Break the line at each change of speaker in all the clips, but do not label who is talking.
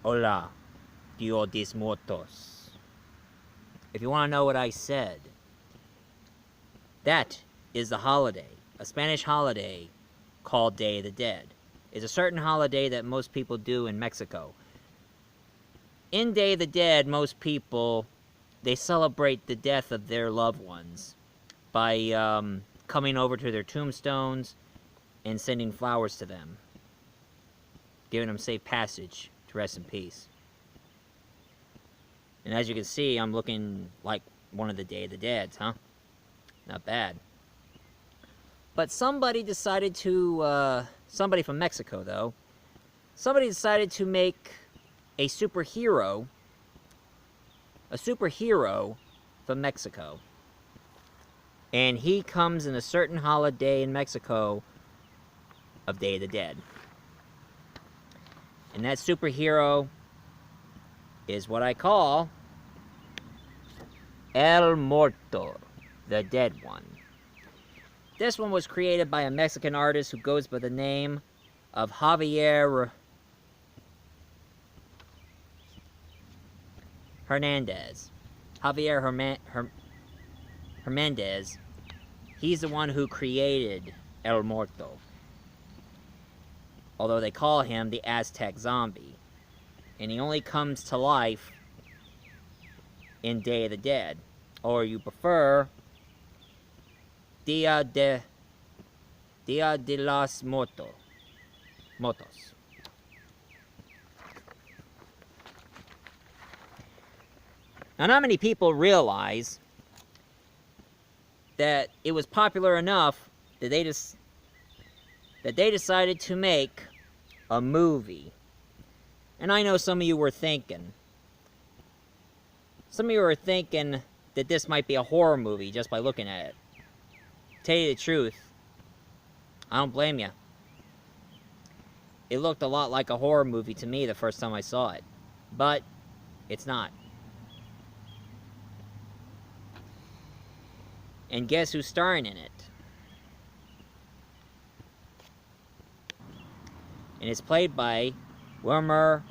Hola, Dios de Muertos. If you want to know what I said, that is the holiday, a Spanish holiday called Day of the Dead. It's a certain holiday that most people do in Mexico. In Day of the Dead, most people, they celebrate the death of their loved ones by coming over to their tombstones and sending flowers to them, giving them safe passage to rest in peace. And as you can see, I'm looking like one of the Day of the Deads, huh? Not bad. But somebody decided to, somebody from Mexico, though, somebody decided to make a superhero from Mexico. And he comes in a certain holiday in Mexico of Day of the Dead. And that superhero is what I call El Muerto, the dead one. This one was created by a Mexican artist who goes by the name of Javier Hernandez. Javier Hernandez. He's the one who created El Muerto. Although they call him the Aztec zombie. And he only comes to life in Day of the Dead. Or you prefer, Dia de los Muertos. Now, not many people realize that it was popular enough that they decided to make a movie. And I know some of you were thinking. Some of you were thinking that this might be a horror movie just by looking at it. Tell you the truth, I don't blame you. It looked a lot like a horror movie to me the first time I saw it. But it's not. And guess who's starring in it? And it's played by Wilmer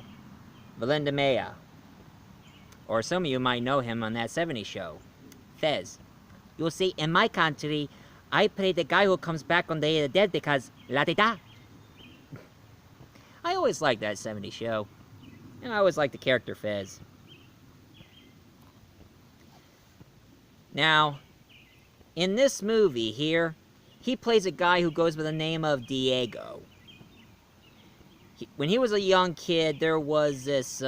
Valendemea. Or some of you might know him on that 70s show, Fez. You'll see, in my country, I play the guy who comes back on Day of the Dead because la-di-da. I always liked that 70s show. And I always liked the character Fez. Now, in this movie here, he plays a guy who goes by the name of Diego. When he was a young kid, there was this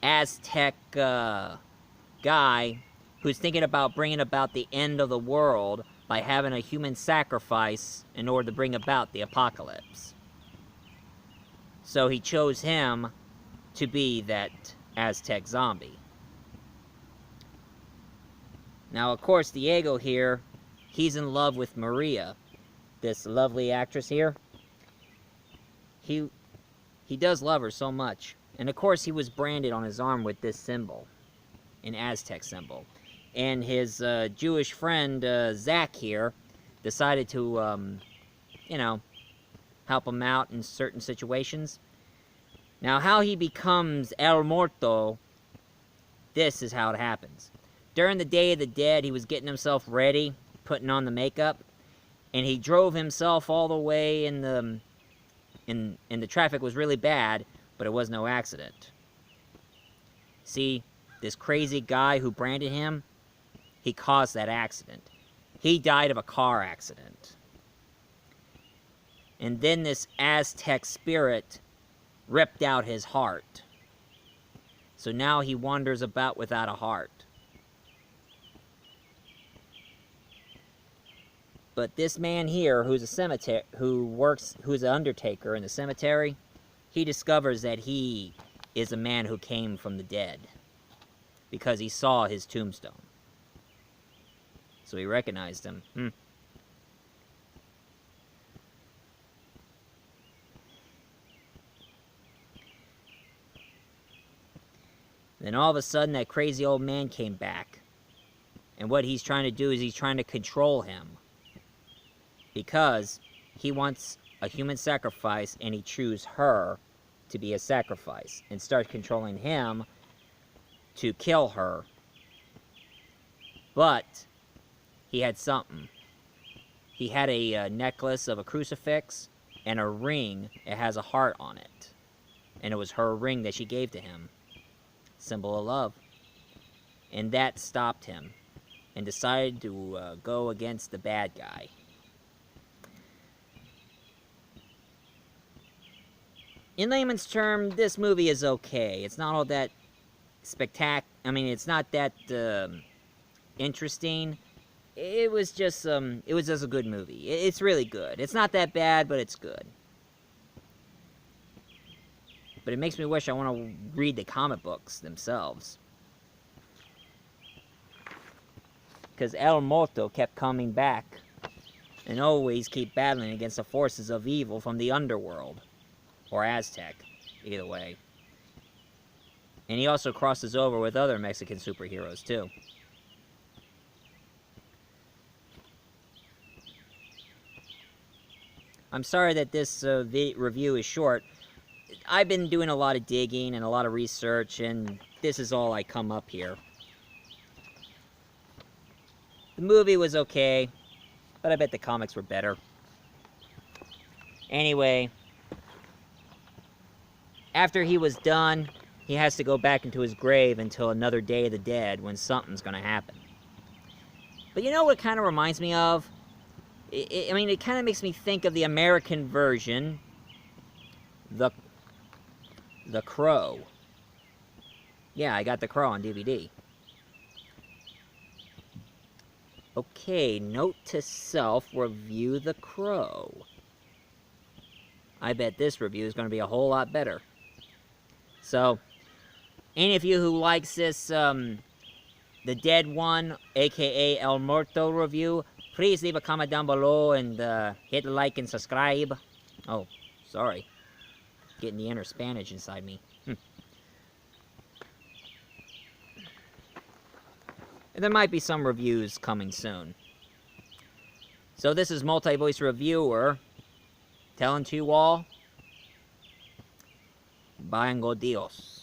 Aztec guy who's thinking about bringing about the end of the world by having a human sacrifice in order to bring about the apocalypse. So he chose him to be that Aztec zombie. Now, of course, Diego here, he's in love with Maria, this lovely actress here. He does love her so much. And of course, he was branded on his arm with this symbol, an Aztec symbol. And his Jewish friend, Zach here, decided to, help him out in certain situations. Now, how he becomes El Muerto, this is how it happens. During the Day of the Dead, he was getting himself ready, putting on the makeup, and he drove himself all the way in the traffic was really bad, but it was no accident. See, this crazy guy who branded him, he caused that accident. He died of a car accident. And then this Aztec spirit ripped out his heart. So now he wanders about without a heart. But this man here, who's an undertaker in the cemetery, he discovers that he is a man who came from the dead because he saw his tombstone. So he recognized him. Then all of a sudden, that crazy old man came back. And what he's trying to do is he's trying to control him. Because he wants a human sacrifice and he chose her to be a sacrifice and start controlling him to kill her. But he had something. He had a necklace of a crucifix and a ring. It has a heart on it. And it was her ring that she gave to him. Symbol of love. And that stopped him. And decided to go against the bad guy. In layman's term, this movie is okay. It's not all that it's not that interesting. It was just a good movie. It's really good. It's not that bad, but it's good. But it makes me wish I want to read the comic books themselves. Because El Muerto kept coming back and always keep battling against the forces of evil from the underworld. Or Aztec, either way. And he also crosses over with other Mexican superheroes, too. I'm sorry that this review is short. I've been doing a lot of digging and a lot of research, and this is all I come up here. The movie was okay, but I bet the comics were better. Anyway, after he was done, he has to go back into his grave until another Day of the Dead when something's going to happen. But you know what it kind of reminds me of? It kind of makes me think of the American version, The Crow. Yeah, I got The Crow on DVD. Okay, note to self, review The Crow. I bet this review is going to be a whole lot better. So, any of you who likes this, The Dead One, aka El Muerto review, please leave a comment down below and hit like and subscribe. Oh, sorry. Getting the inner Spanish inside me. And there might be some reviews coming soon. So this is Multi-Voice Reviewer telling to you all, Vango Dios.